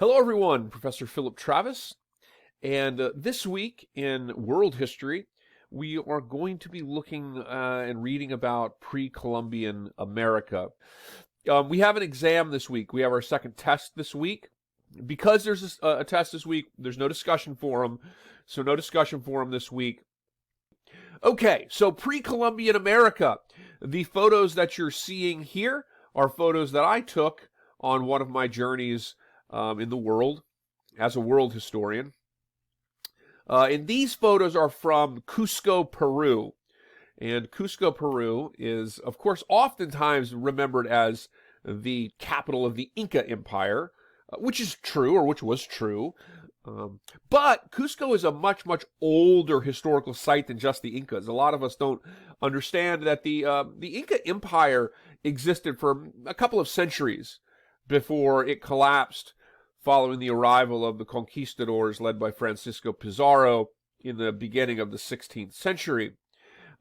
Hello, everyone. Professor Philip Travis. And this week in world history, we are going to be looking and reading about pre-Columbian America. We have an exam this week. We have our second test this week. Because there's a test this week, there's no discussion forum. So no discussion forum this week. Okay, so pre-Columbian America. The photos that you're seeing here are photos that I took on one of my journeys in the world as a world historian. And these photos are from Cusco, Peru. And Cusco, Peru is, of course, oftentimes remembered as the capital of the Inca Empire, which is true, or which was true. But Cusco is a much, much older historical site than just the Incas. A lot of us don't understand that the Inca Empire existed for a couple of centuries before it collapsed following the arrival of the conquistadors led by Francisco Pizarro in the beginning of the 16th century.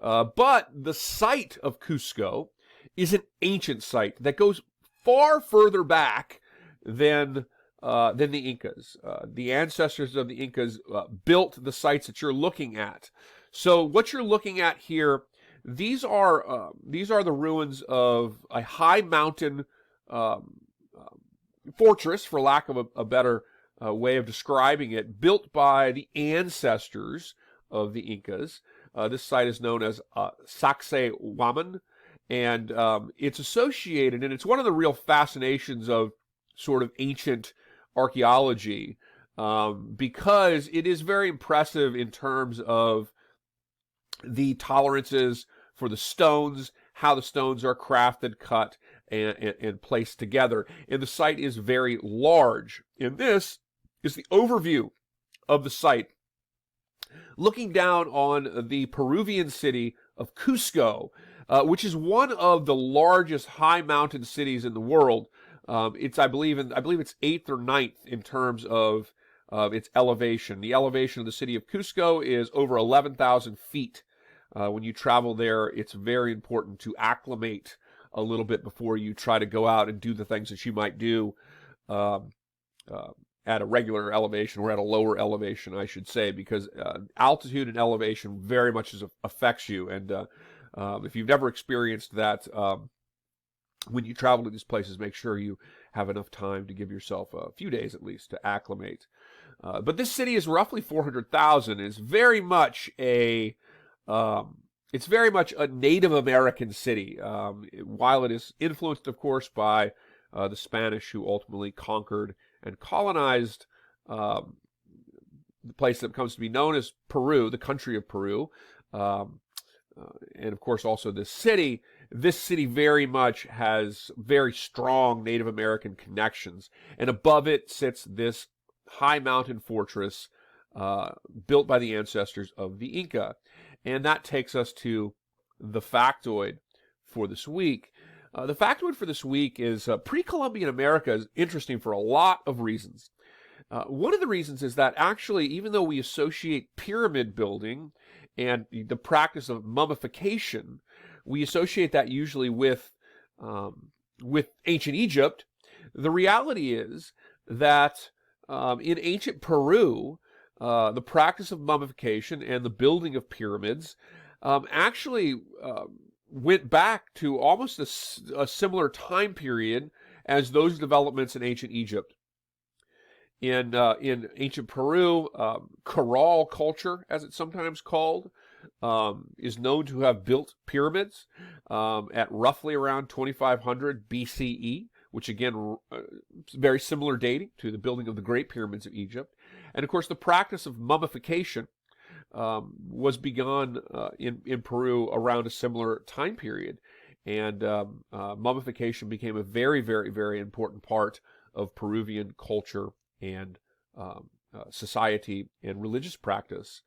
But the site of Cusco is an ancient site that goes far further back than the Incas. The ancestors of the Incas built the sites that you're looking at. So what you're looking at here, these are the ruins of a high mountain fortress, for lack of a better way of describing it, built by the ancestors of the Incas. This site is known as Sacsayhuaman, and it's associated, and it's one of the real fascinations of sort of ancient archaeology, because it is very impressive in terms of the tolerances for the stones, how the stones are crafted, cut, and placed together. And the site is very large. And this is the overview of the site. Looking down on the Peruvian city of Cusco, which is one of the largest high mountain cities in the world. I believe it's 8th or 9th in terms of its elevation. The elevation of the city of Cusco is over 11,000 feet. When you travel there, it's very important to acclimate a little bit before you try to go out and do the things that you might do at a regular elevation, or at a lower elevation, I should say, because altitude and elevation very much affects you. And if you've never experienced that, when you travel to these places, make sure you have enough time to give yourself a few days at least to acclimate. But this city is roughly 400,000. It's very much a Native American city, while it is influenced, of course, by the Spanish, who ultimately conquered and colonized the place that comes to be known as Peru, the country of Peru, and of course also this city. This city very much has very strong Native American connections, and above it sits this high mountain fortress built by the ancestors of the Inca. And that takes us to the factoid for this week. The factoid for this week is pre-Columbian America is interesting for a lot of reasons. One of the reasons is that actually, even though we associate pyramid building and the practice of mummification, we associate that usually with ancient Egypt, the reality is that in ancient Peru, the practice of mummification and the building of pyramids actually went back to almost a similar time period as those developments in ancient Egypt. In ancient Peru, Corral culture, as it's sometimes called, is known to have built pyramids at roughly around 2500 BCE, which again, very similar dating to the building of the Great Pyramids of Egypt. And of course, the practice of mummification was begun in Peru around a similar time period. And mummification became a very, very, very important part of Peruvian culture and society and religious practice,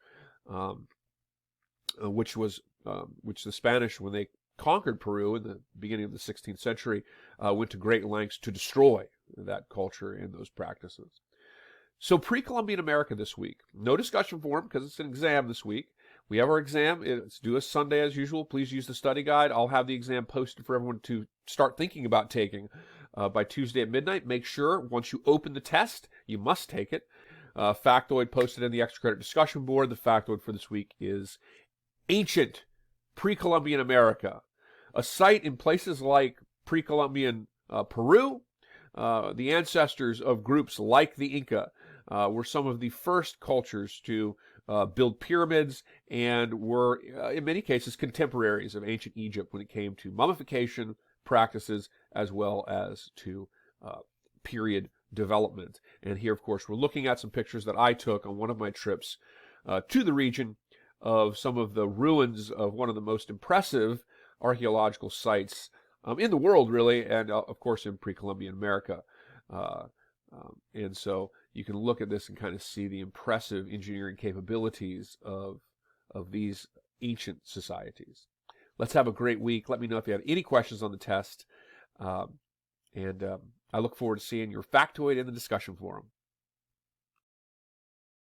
which the Spanish, when they conquered Peru in the beginning of the 16th century, went to great lengths to destroy that culture and those practices. So pre-Columbian America this week. No discussion forum because it's an exam this week. We have our exam. It's due us Sunday as usual. Please use the study guide. I'll have the exam posted for everyone to start thinking about taking by Tuesday at midnight. Make sure once you open the test, you must take it. Factoid posted in the extra credit discussion board. The factoid for this week is ancient Pre-Columbian America, a site in places like Pre-Columbian Peru. The ancestors of groups like the Inca were some of the first cultures to build pyramids and were, in many cases, contemporaries of ancient Egypt when it came to mummification practices as well as to period development. And here, of course, we're looking at some pictures that I took on one of my trips to the region of some of the ruins of one of the most impressive archaeological sites in the world, really, and of course in pre-Columbian America. And so you can look at this and kind of see the impressive engineering capabilities of these ancient societies. Let's have a great week. Let me know if you have any questions on the test. And I look forward to seeing your factoid in the discussion forum.